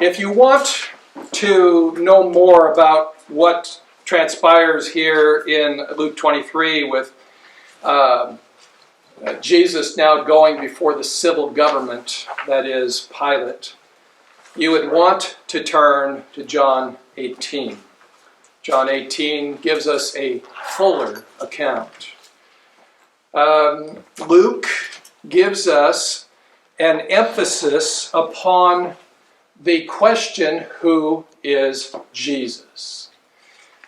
If you want to know more about what transpires here in Luke 23 with Jesus now going before the civil government, that is Pilate, you would want to turn to John 18. John 18 gives us a fuller account. Luke gives us an emphasis upon the question, who is Jesus?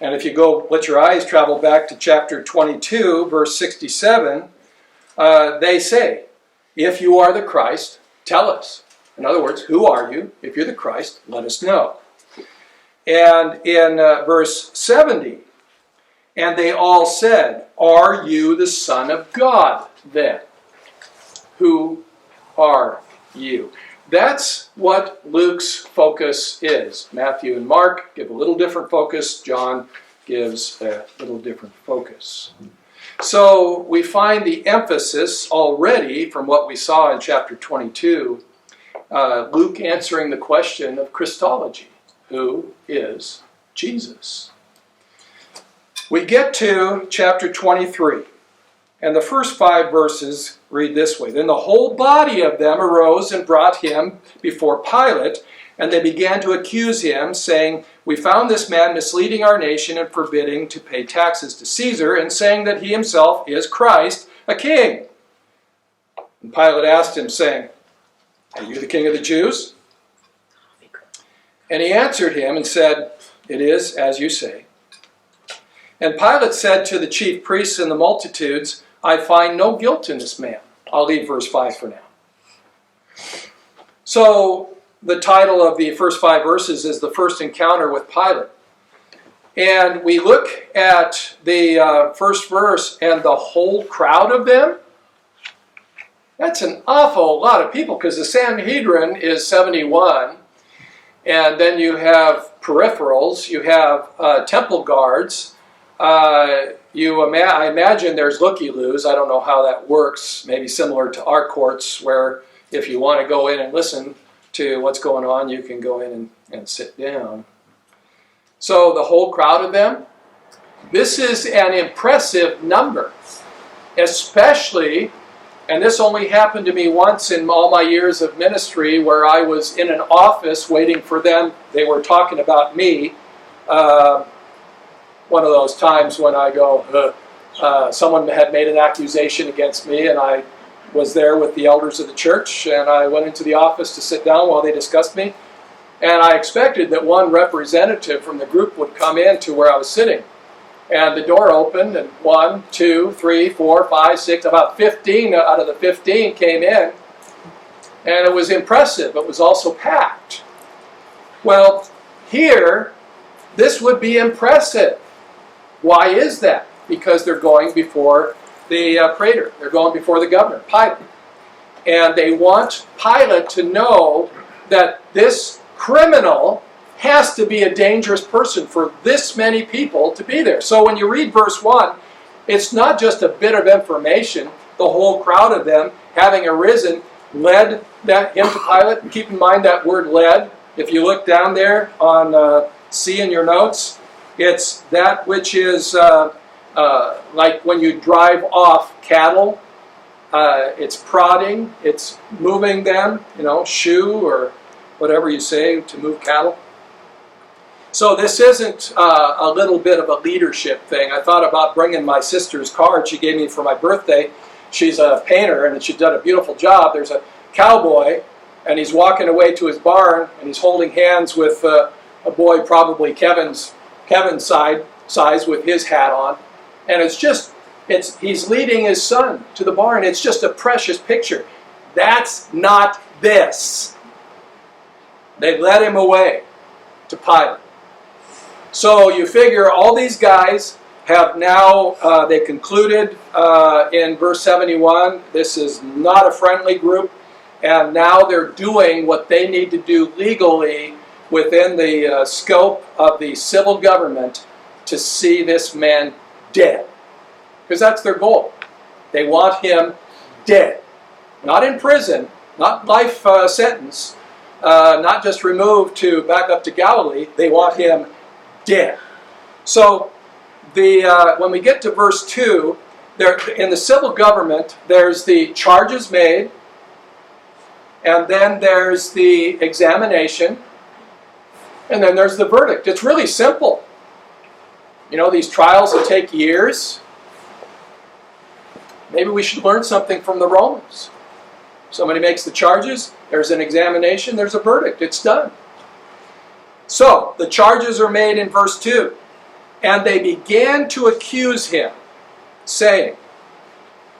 And if you go, let your eyes travel back to chapter 22, verse 67, they say, if you are the Christ, tell us. In other words, who are you? If you're the Christ, let us know. And in verse 70, and they all said, are you the Son of God then? Who are you? That's what Luke's focus is. Matthew and Mark give a little different focus. John gives a little different focus. So we find the emphasis already from what we saw in chapter 22, Luke answering the question of Christology. Who is Jesus? We get to chapter 23. And the first 5 verses read this way. Then the whole body of them arose and brought him before Pilate, and they began to accuse him, saying, we found this man misleading our nation and forbidding to pay taxes to Caesar, and saying that he himself is Christ, a king. And Pilate asked him, saying, are you the king of the Jews? And he answered him and said, it is as you say. And Pilate said to the chief priests and the multitudes, I find no guilt in this man. I'll leave verse 5 for now. So the title of the first 5 verses is the first encounter with Pilate. And we look at the first verse and the whole crowd of them. That's an awful lot of people because the Sanhedrin is 71. And then you have peripherals, you have temple guards. I imagine there's looky-loos. I don't know how that works. Maybe similar to our courts where if you want to go in and listen to what's going on, you can go in and sit down. So the whole crowd of them. This is an impressive number, especially, and this only happened to me once in all my years of ministry where I was in an office waiting for them. They were talking about me. One of those times when I go, someone had made an accusation against me, and I was there with the elders of the church, and I went into the office to sit down while they discussed me. And I expected that one representative from the group would come in to where I was sitting. And the door opened, and 1, 2, 3, 4, 5, 6, about 15 out of the 15 came in. And it was impressive. It was also packed. Well, here, this would be impressive. Why is that? Because they're going before the praetor. They're going before the governor, Pilate. And they want Pilate to know that this criminal has to be a dangerous person for this many people to be there. So when you read verse 1, it's not just a bit of information. The whole crowd of them, having arisen, led him to Pilate. Keep in mind that word led. If you look down there on C in your notes, it's that which is like when you drive off cattle. It's prodding, it's moving them, shoe or whatever you say to move cattle. So this isn't a little bit of a leadership thing. I thought about bringing my sister's card she gave me for my birthday. She's a painter and she's done a beautiful job. There's a cowboy and he's walking away to his barn and he's holding hands with a boy probably Kevin's size with his hat on. And he's leading his son to the barn. It's just a precious picture. That's not this. They led him away to Pilate. So you figure all these guys have now, they concluded in verse 71, this is not a friendly group, and now they're doing what they need to do legally within the scope of the civil government to see this man dead. Because that's their goal. They want him dead. Not in prison, not life sentence, not just removed to back up to Galilee, they want him dead. So when we get to verse 2, there, in the civil government, there's the charges made, and then there's the examination, and then there's the verdict. It's really simple. You know, these trials will take years. Maybe we should learn something from the Romans. Somebody makes the charges, there's an examination, there's a verdict. It's done. So, the charges are made in verse 2. And they began to accuse him, saying,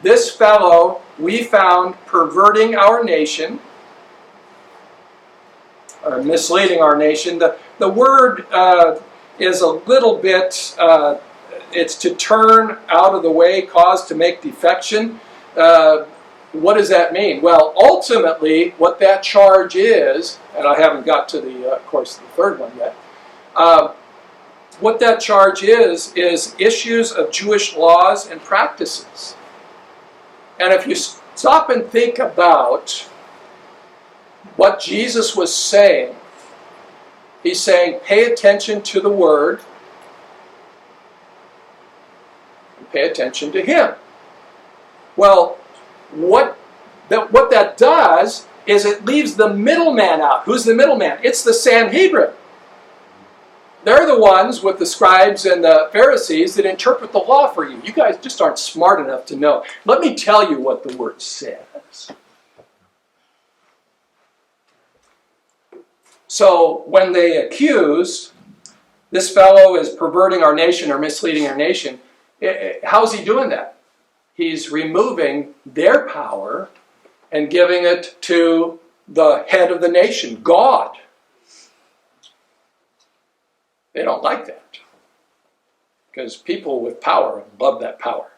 "This fellow we found perverting our nation," or misleading our nation. The word is a little bit, it's to turn out of the way, cause to make defection. What does that mean? Well, ultimately, what that charge is, and I haven't got to the, of course, the third one yet, what that charge is issues of Jewish laws and practices. And if you stop and think about what Jesus was saying, he's saying, pay attention to the Word, and pay attention to Him. Well, what that does is it leaves the middleman out. Who's the middleman? It's the Sanhedrin. They're the ones with the scribes and the Pharisees that interpret the law for you. You guys just aren't smart enough to know. Let me tell you what the Word says. So when they accuse, this fellow is perverting our nation or misleading our nation, how's he doing that? He's removing their power and giving it to the head of the nation, God. They don't like that, because people with power love that power.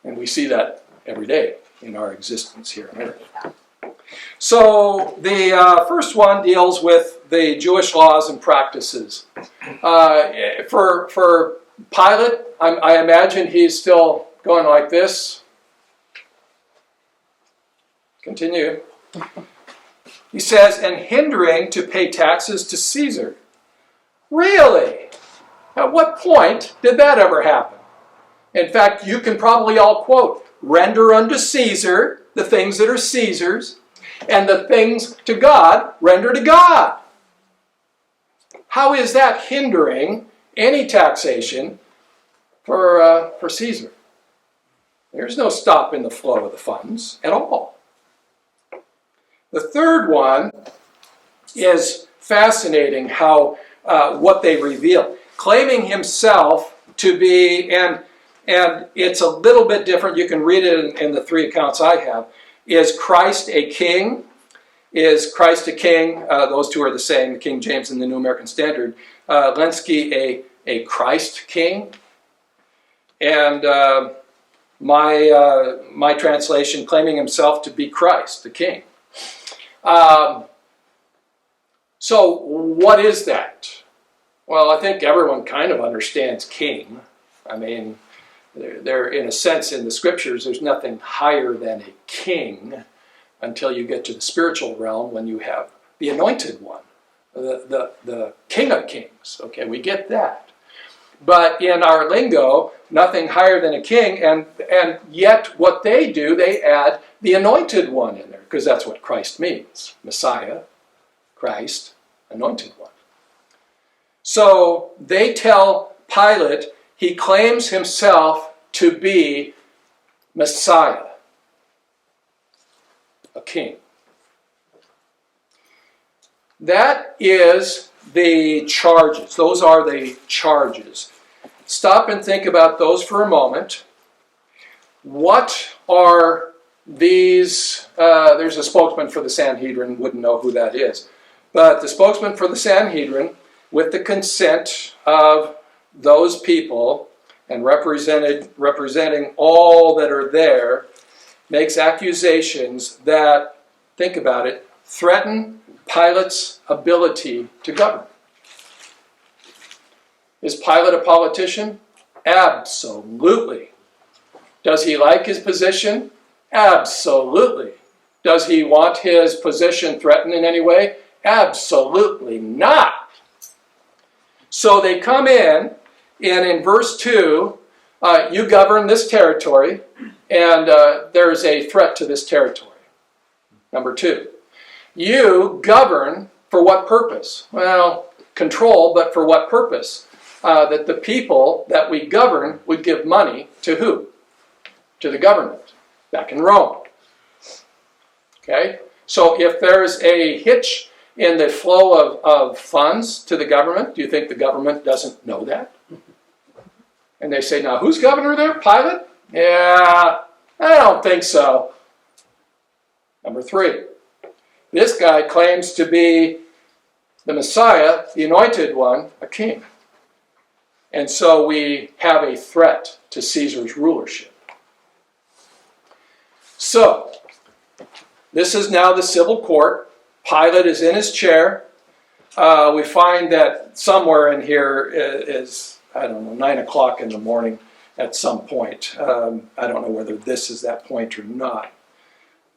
And we see that every day in our existence here on earth. So the first one deals with the Jewish laws and practices. For Pilate, I imagine he's still going like this. Continue. He says, and hindering to pay taxes to Caesar. Really? At what point did that ever happen? In fact, you can probably all quote, render unto Caesar the things that are Caesar's, and the things to God, render to God. How is that hindering any taxation for Caesar? There's no stop in the flow of the funds at all. The third one is fascinating, how what they reveal. Claiming himself to be, and it's a little bit different, you can read it in the three accounts I have. Is Christ a king? Is Christ a king? Those two are the same, the King James and the New American Standard. Lenski a Christ king? And my translation, claiming himself to be Christ, the king. So what is that? Well, I think everyone kind of understands king. I mean, there in a sense in the scriptures, there's nothing higher than a king until you get to the spiritual realm when you have the anointed one, the King of Kings. Okay, we get that. But in our lingo, nothing higher than a king, and yet what they do, they add the anointed one in there, because that's what Christ means. Messiah, Christ, anointed one. So they tell Pilate he claims himself to be Messiah, a king. That is the charges. Those are the charges. Stop and think about those for a moment. What are these? There's a spokesman for the Sanhedrin, wouldn't know who that is. But the spokesman for the Sanhedrin, with the consent of those people and representing all that are there, makes accusations that, think about it, threaten Pilate's ability to govern. Is Pilate a politician? Absolutely. Does he like his position? Absolutely. Does he want his position threatened in any way? Absolutely not. So they come in, and in verse 2, you govern this territory, and there's a threat to this territory. Number 2, you govern for what purpose? Well, control, but for what purpose? That the people that we govern would give money to who? To the government, back in Rome. Okay? So if there's a hitch in the flow of funds to the government, do you think the government doesn't know that? And they say, now who's governor there? Pilate? Yeah, I don't think so. Number 3, this guy claims to be the Messiah, the anointed one, a king. And so we have a threat to Caesar's rulership. So, this is now the civil court. Pilate is in his chair. We find that somewhere in here is, 9 o'clock in the morning at some point. I don't know whether this is that point or not.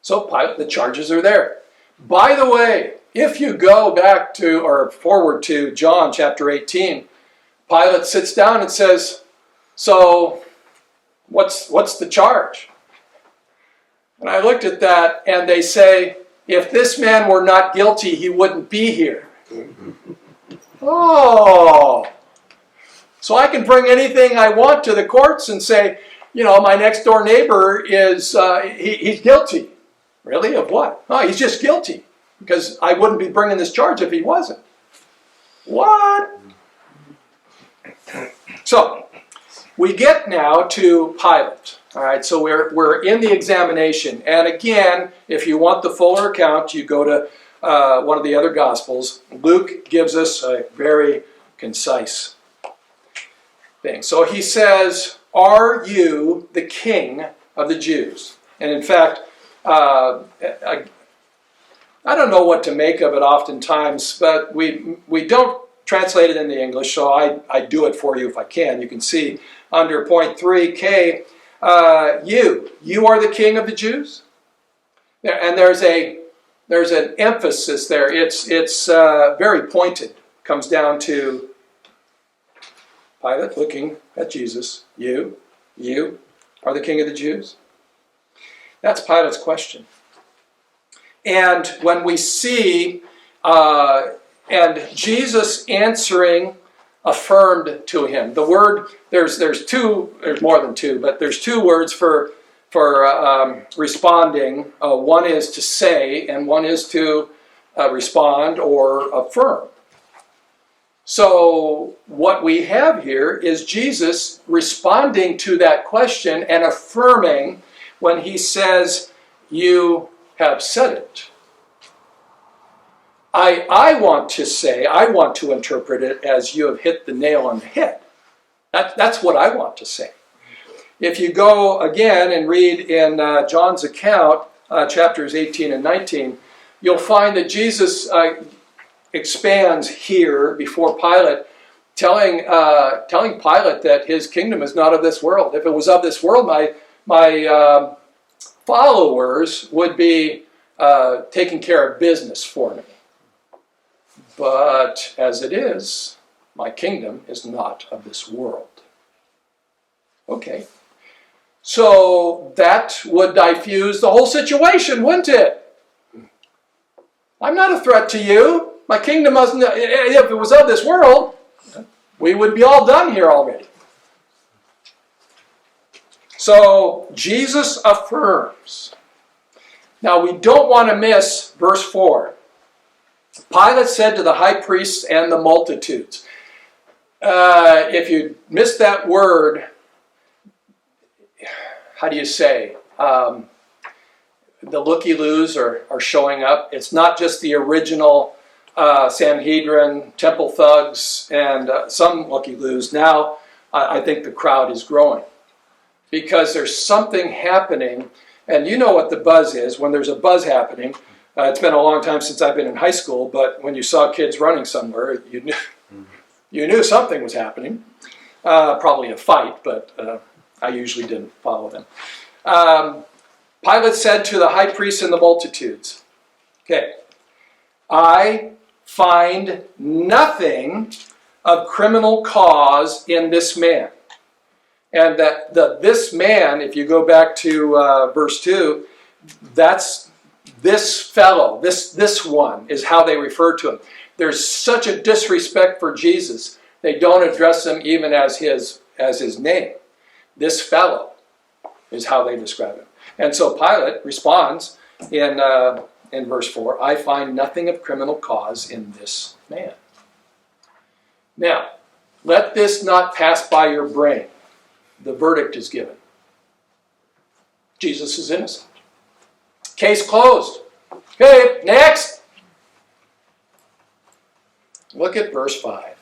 So Pilate, the charges are there. By the way, if you go back to, or forward to John chapter 18, Pilate sits down and says, so what's the charge? And I looked at that, and they say, if this man were not guilty, he wouldn't be here. Oh, so I can bring anything I want to the courts and say, my next door neighbor is, he's guilty. Really? Of what? Oh, he's just guilty. Because I wouldn't be bringing this charge if he wasn't. What? So, we get now to Pilate. All right, so we're in the examination. And again, if you want the fuller account, you go to one of the other Gospels. Luke gives us a very concise thing. So he says, are you the king of the Jews? And in fact, I don't know what to make of it oftentimes, but we don't translate it in the English, so I do it for you if I can. You can see under point 3K, you are the king of the Jews? And there's an emphasis there. It's very pointed. Comes down to Pilate looking at Jesus. You are the king of the Jews? That's Pilate's question. And when we see, and Jesus answering affirmed to him. The word, there's more than two, but there's 2 words for responding. One is to say, and one is to respond or affirm. So what we have here is Jesus responding to that question and affirming when he says, you have said it. I want to interpret it as you have hit the nail on the head. That's what I want to say. If you go again and read in John's account, chapters 18 and 19, you'll find that Jesus expands here before Pilate, telling Pilate that his kingdom is not of this world. If it was of this world, my followers would be taking care of business for me. But as it is, my kingdom is not of this world. Okay. So that would diffuse the whole situation, wouldn't it? I'm not a threat to you. My kingdom wasn't, if it was of this world, we would be all done here already. So Jesus affirms. Now we don't want to miss verse 4. Pilate said to the high priests and the multitudes. If you missed that word, how do you say? The looky-loos are showing up. It's not just the original Sanhedrin, temple thugs, and some looky-loos. Now I think the crowd is growing because there's something happening. And you know what the buzz is. When there's a buzz happening, it's been a long time since I've been in high school, but when you saw kids running somewhere, you knew something was happening. Probably a fight, but I usually didn't follow them. Pilate said to the high priests and the multitudes, okay, I find nothing of criminal cause in this man. And that this man, if you go back to verse 2, that's this fellow, this one is how they refer to him. There's such a disrespect for Jesus. They don't address him even as his name. This fellow is how they describe him. And so Pilate responds in verse 4, I find nothing of criminal cause in this man. Now, let this not pass by your brain. The verdict is given. Jesus is innocent. Case closed. Okay, next. Look at verse 5.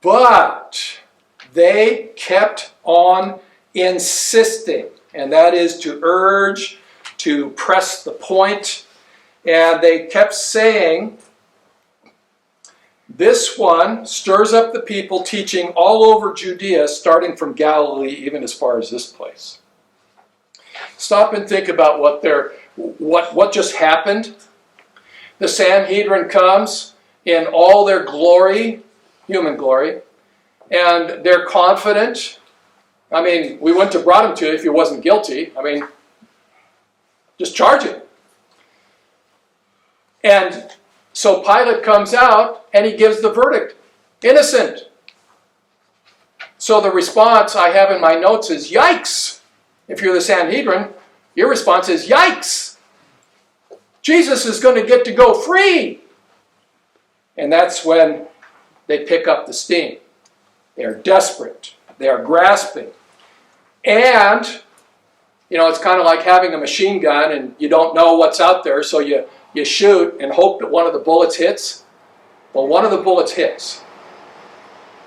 But they kept on insisting, and that is to urge, to press the point, and they kept saying, this one stirs up the people, teaching all over Judea, starting from Galilee, even as far as this place. Stop and think about what just happened. The Sanhedrin comes in all their glory, human glory, and they're confident. I mean, we wouldn't have brought him to you if he wasn't guilty. I mean, just charge him. And so Pilate comes out and he gives the verdict, innocent. So the response I have in my notes is, yikes. If you're the Sanhedrin, your response is, yikes. Jesus is going to get to go free. And that's when they pick up the steam. They are desperate. They are grasping. And, you know, it's kind of like having a machine gun and you don't know what's out there, so you shoot and hope that one of the bullets hits. Well, one of the bullets hits.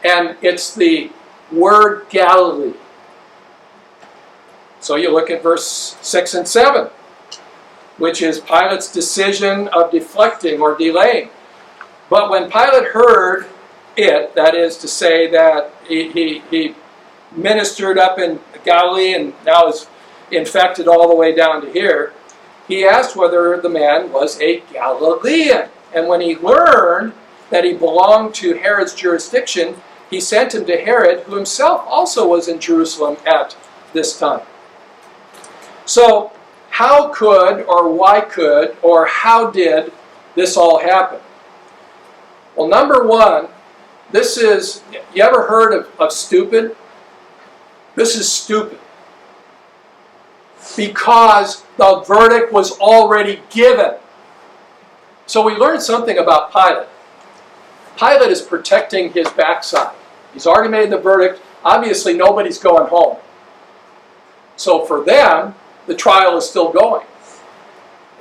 And it's the word Galilee. So you look at verse 6 and 7, which is Pilate's decision of deflecting or delaying. But when Pilate heard it, that is to say that he ministered up in Galilee and now is infected all the way down to here, he asked whether the man was a Galilean. And when he learned that he belonged to Herod's jurisdiction, he sent him to Herod, who himself also was in Jerusalem at this time. So, how could, or why could, or how did this all happen? Well, number one, this is, you ever heard of stupid? This is stupid. Because the verdict was already given. So we learned something about Pilate. Pilate is protecting his backside. He's already made the verdict. Obviously, nobody's going home. So for them, the trial is still going.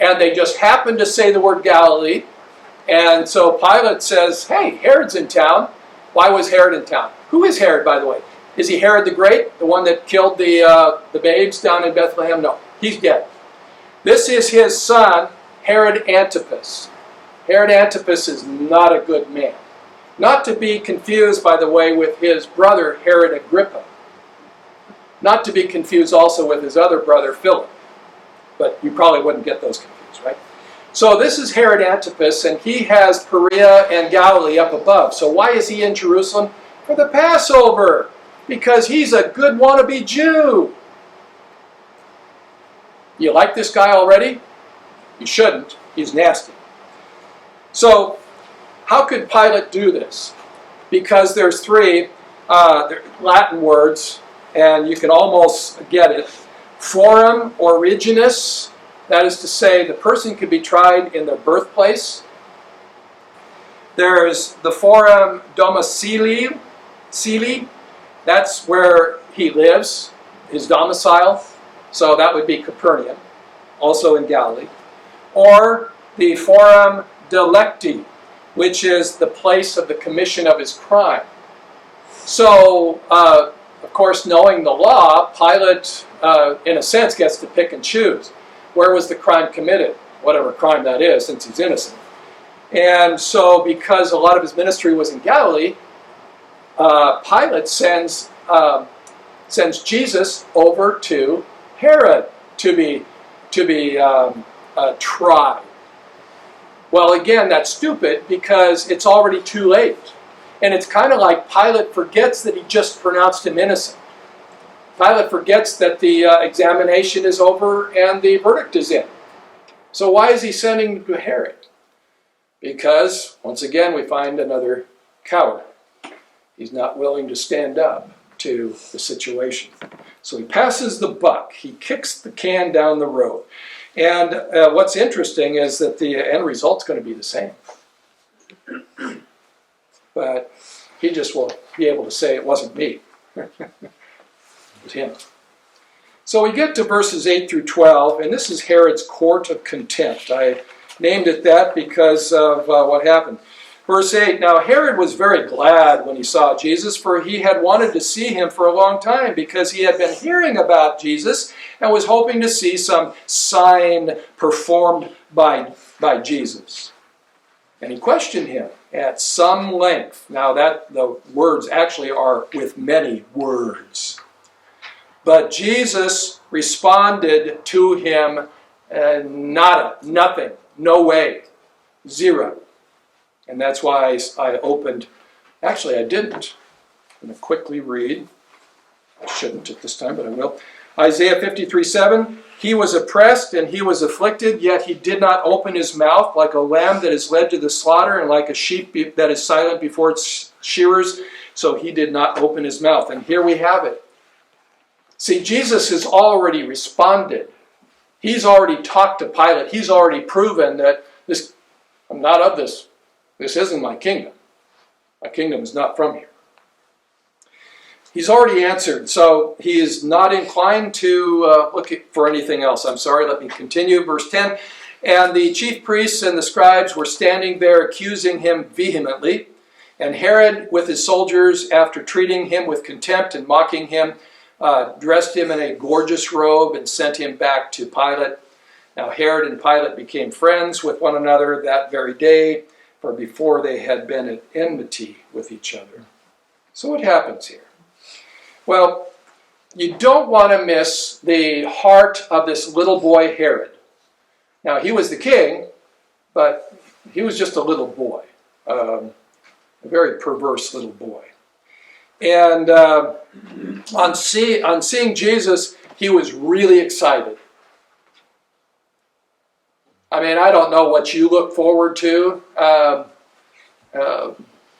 And they just happened to say the word Galilee. And so Pilate says, hey, Herod's in town. Why was Herod in town? Who is Herod, by the way? Is he Herod the Great, the one that killed the babes down in Bethlehem? No, he's dead. This is his son, Herod Antipas. Herod Antipas is not a good man. Not to be confused, by the way, with his brother, Herod Agrippa. Not to be confused also with his other brother, Philip. But you probably wouldn't get those confused, right? So this is Herod Antipas, and he has Perea and Galilee up above. So why is he in Jerusalem? For the Passover. Because he's a good wannabe Jew. You like this guy already? You shouldn't. He's nasty. So, how could Pilate do this? Because there's three Latin words, and you can almost get it. Forum originis, that is to say, the person could be tried in their birthplace. There's the forum domicilii, that's where he lives, his domicile. So that would be Capernaum, also in Galilee. Or the forum delicti, which is the place of the commission of his crime. So, of course, knowing the law, Pilate, in a sense, gets to pick and choose. Where was the crime committed? Whatever crime that is, since he's innocent. And so, because a lot of his ministry was in Galilee, Pilate sends Jesus over to Herod. to be tried. Well, again, that's stupid because it's already too late. And it's kind of like Pilate forgets that he just pronounced him innocent. Pilate forgets that the examination is over and the verdict is in. So why is he sending him to Herod? Because, once again, we find another coward. He's not willing to stand up to the situation. So he passes the buck. He kicks the can down the road. And what's interesting is that the end result's going to be the same. But he just won't be able to say it wasn't me. It was him. So we get to verses 8 through 12, and this is Herod's court of contempt. I named it that because of what happened. Verse 8, now Herod was very glad when he saw Jesus, for he had wanted to see him for a long time, because he had been hearing about Jesus and was hoping to see some sign performed by Jesus. And he questioned him at some length. Now that the words actually are with many words. But Jesus responded to him, nada, nothing, no way, zero. And that's why I opened, actually I didn't. I'm going to quickly read. I shouldn't at this time, but I will. Isaiah 53:7, he was oppressed and he was afflicted, yet he did not open his mouth, like a lamb that is led to the slaughter, and like a sheep that is silent before its shearers, so he did not open his mouth. And here we have it. See, Jesus has already responded. He's already talked to Pilate. He's already proven that I'm not of this. This isn't my kingdom. My kingdom is not from here. He's already answered, so he is not inclined to look for anything else. I'm sorry, let me continue. Verse 10, and the chief priests and the scribes were standing there accusing him vehemently. And Herod, with his soldiers, after treating him with contempt and mocking him, dressed him in a gorgeous robe and sent him back to Pilate. Now Herod and Pilate became friends with one another that very day, for before they had been at enmity with each other. So what happens here? Well, you don't want to miss the heart of this little boy Herod. Now, he was the king, but he was just a little boy, a very perverse little boy. And on seeing Jesus, he was really excited. I mean, I don't know what you look forward to.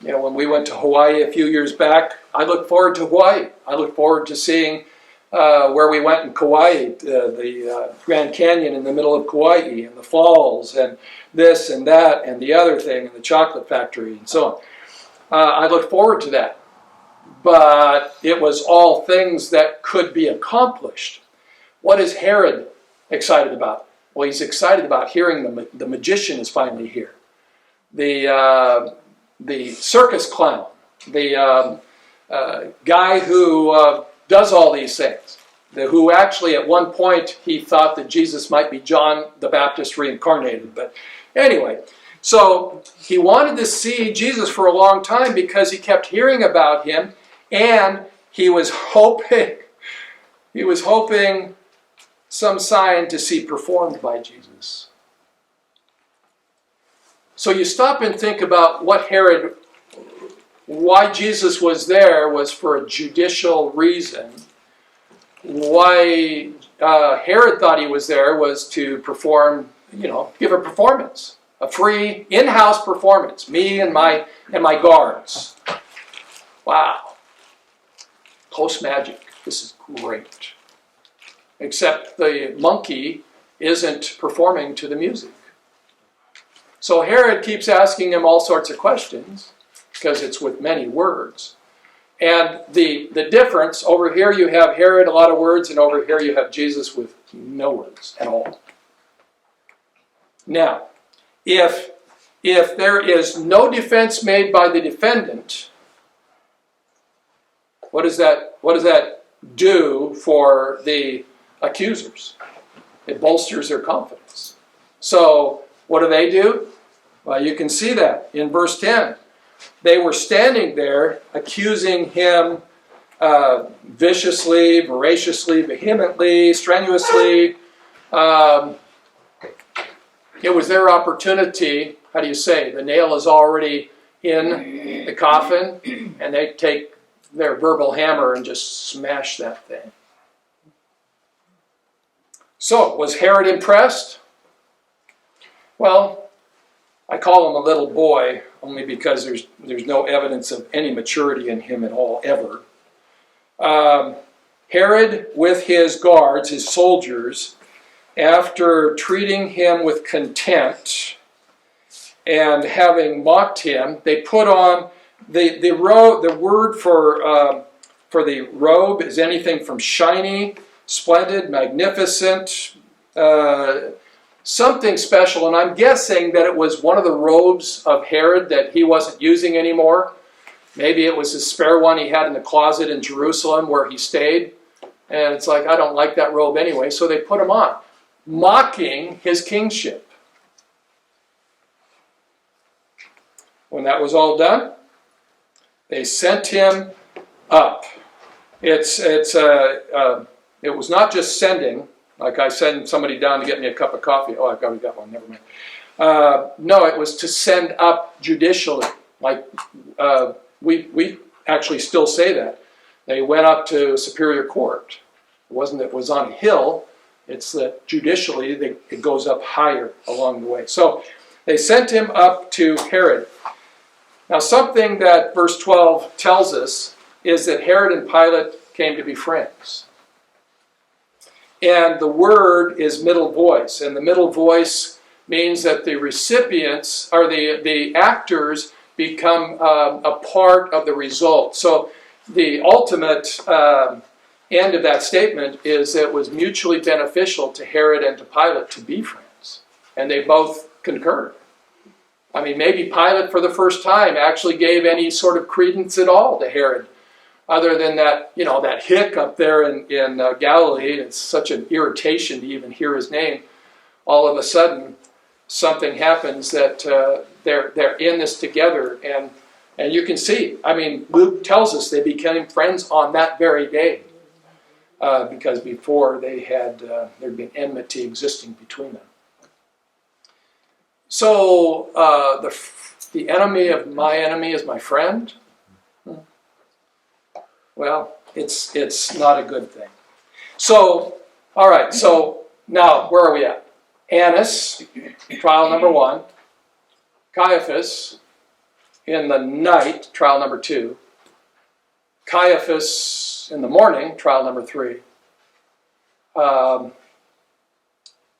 When we went to Hawaii a few years back, I looked forward to Hawaii. I looked forward to seeing where we went in Kauai, the Grand Canyon in the middle of Kauai, and the falls, and this and that, and the other thing, and the chocolate factory, and so on. I looked forward to that. But it was all things that could be accomplished. What is Herod excited about? Well, he's excited about hearing the magician is finally here. The circus clown, the guy who does all these things, who actually at one point he thought that Jesus might be John the Baptist reincarnated. But anyway, so he wanted to see Jesus for a long time because he kept hearing about him, and he was hoping some sign to see performed by Jesus. So you stop and think about why Jesus was there was for a judicial reason. Why Herod thought he was there was to perform, give a performance, a free in-house performance, me and my guards. Wow. Close magic. This is great. Except the monkey isn't performing to the music. So Herod keeps asking him all sorts of questions because it's with many words. And the difference, over here you have Herod, a lot of words, and over here you have Jesus with no words at all. Now, if there is no defense made by the defendant, what does that do for the accusers? It bolsters their confidence. So what do? Well, you can see that in verse 10. They were standing there accusing him viciously, voraciously, vehemently, strenuously, Um, it was their opportunity. How do you say? The nail is already in the coffin, and they take their verbal hammer and just smash that thing. So, was Herod impressed? Well, I call him a little boy only because there's no evidence of any maturity in him at all, ever. Herod, with his guards, his soldiers, after treating him with contempt and having mocked him, they put on the word for the robe is anything from shiny, splendid, magnificent, something special. And I'm guessing that it was one of the robes of Herod that he wasn't using anymore. Maybe it was his spare one he had in the closet in Jerusalem where he stayed. And it's like, I don't like that robe anyway, so they put him on, mocking his kingship. When that was all done, they sent him up. It was not just sending, like I send somebody down to get me a cup of coffee. Oh, I've already got one, never mind. No, it was to send up judicially. Like we actually still say that. They went up to superior court. It wasn't that it was on a hill. It's that judicially it goes up higher along the way. So they sent him up to Herod. Now something that verse 12 tells us is that Herod and Pilate came to be friends. And the word is middle voice. And the middle voice means that the recipients, or the actors, become a part of the result. So the ultimate end of that statement is that it was mutually beneficial to Herod and to Pilate to be friends. And they both concurred. I mean, maybe Pilate for the first time actually gave any sort of credence at all to Herod, other than that, that hick up there in Galilee. It's such an irritation to even hear his name. All of a sudden, something happens that they're in this together, and you can see. I mean, Luke tells us they became friends on that very day, because before there'd been enmity existing between them. So the enemy of my enemy is my friend. Well, it's not a good thing. So, all right. So now, where are we at? Annas, trial number 1. Caiaphas, in the night, trial number 2. Caiaphas, in the morning, trial number 3.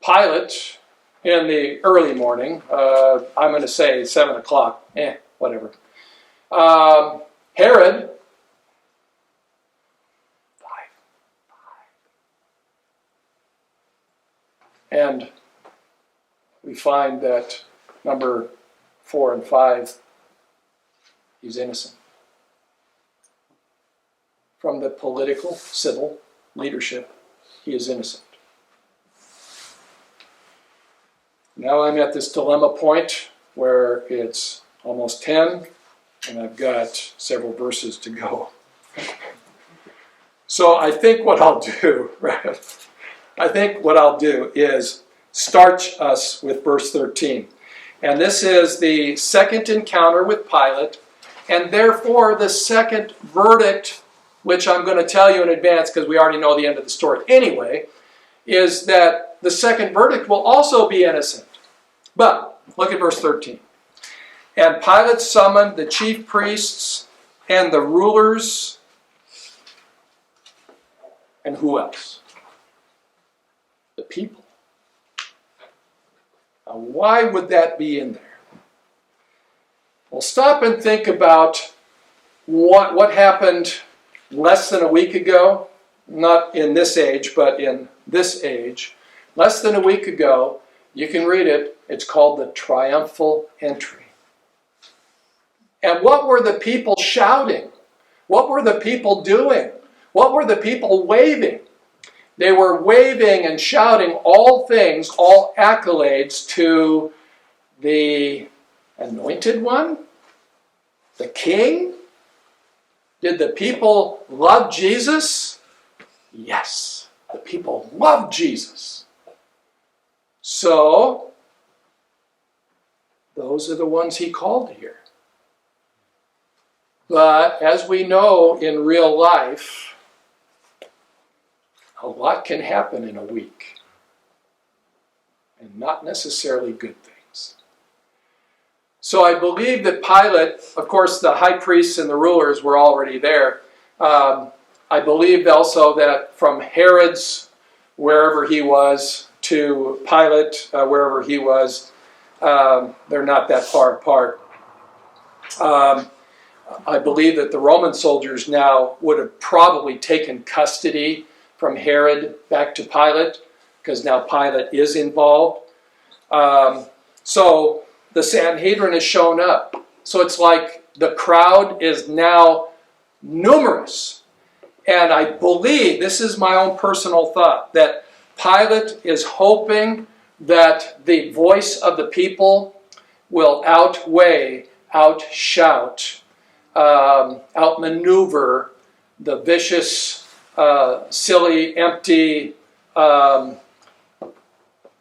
Pilate, in the early morning, I'm going to say 7 o'clock. Whatever. Herod, 5. And we find that number 4 and 5, he's innocent. From the political, civil leadership, he is innocent. Now I'm at this dilemma point where it's almost 10, and I've got several verses to go. So I think what I'll do, is start us with verse 13. And this is the second encounter with Pilate, and therefore the second verdict, which I'm going to tell you in advance because we already know the end of the story anyway, is that the second verdict will also be innocent. But look at verse 13. And Pilate summoned the chief priests and the rulers, and who else? The people. Now, why would that be in there? Well, stop and think about what happened less than a week ago. Not in this age, but in this age. Less than a week ago, you can read it. It's called the triumphal entry. And what were the people shouting? What were the people doing? What were the people waving? They were waving and shouting all things, all accolades to the anointed one, the king. Did the people love Jesus? Yes, the people loved Jesus. So, those are the ones he called here. But as we know in real life, a lot can happen in a week. And not necessarily good things. So I believe that Pilate, of course the high priests and the rulers were already there. I believe also that from Herod's, wherever he was, to Pilate, wherever he was, they're not that far apart. I believe that the Roman soldiers now would have probably taken custody from Herod back to Pilate, because now Pilate is involved. So the Sanhedrin has shown up. So it's like the crowd is now numerous. And I believe, this is my own personal thought, that Pilate is hoping that the voice of the people will outweigh, outshout, outmaneuver the vicious, silly, empty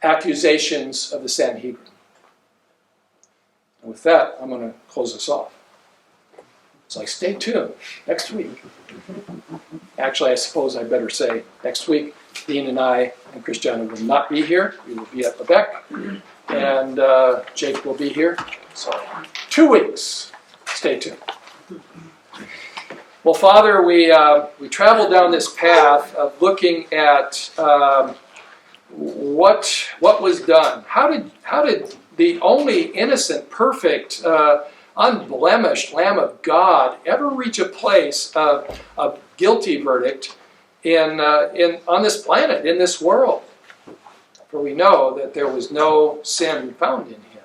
accusations of the Sanhedrin. And with that, I'm going to close this off. It's like, stay tuned next week. Actually, I suppose I better say next week, Dean and I and Christiana will not be here. We will be at Lidbeck, and Jake will be here. So 2 weeks. Stay tuned. Well, Father, we traveled down this path of looking at what was done. How did the only innocent, perfect, unblemished Lamb of God ever reach a place of a guilty verdict on this planet, in this world? For we know that there was no sin found in him.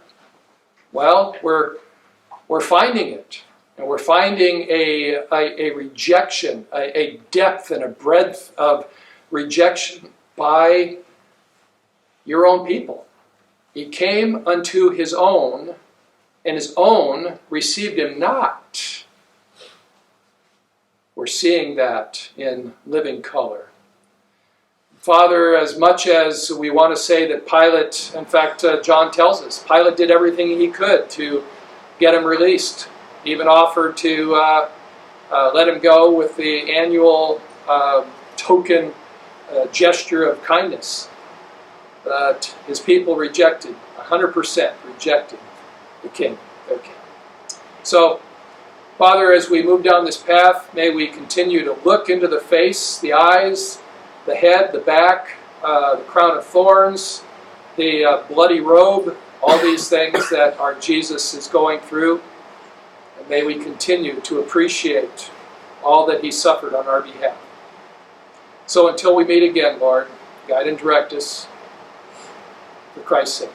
Well, we're finding it. And we're finding a rejection, a depth and a breadth of rejection by your own people. He came unto his own, and his own received him not. We're seeing that in living color. Father, as much as we want to say that Pilate, in fact, John tells us, Pilate did everything he could to get him released. Even offered to let him go with the annual token gesture of kindness. But his people rejected, 100% rejected the king, their king. So, Father, as we move down this path, may we continue to look into the face, the eyes, the head, the back, the crown of thorns, the bloody robe, all these things that our Jesus is going through. And may we continue to appreciate all that he suffered on our behalf. So until we meet again, Lord, guide and direct us for Christ's sake.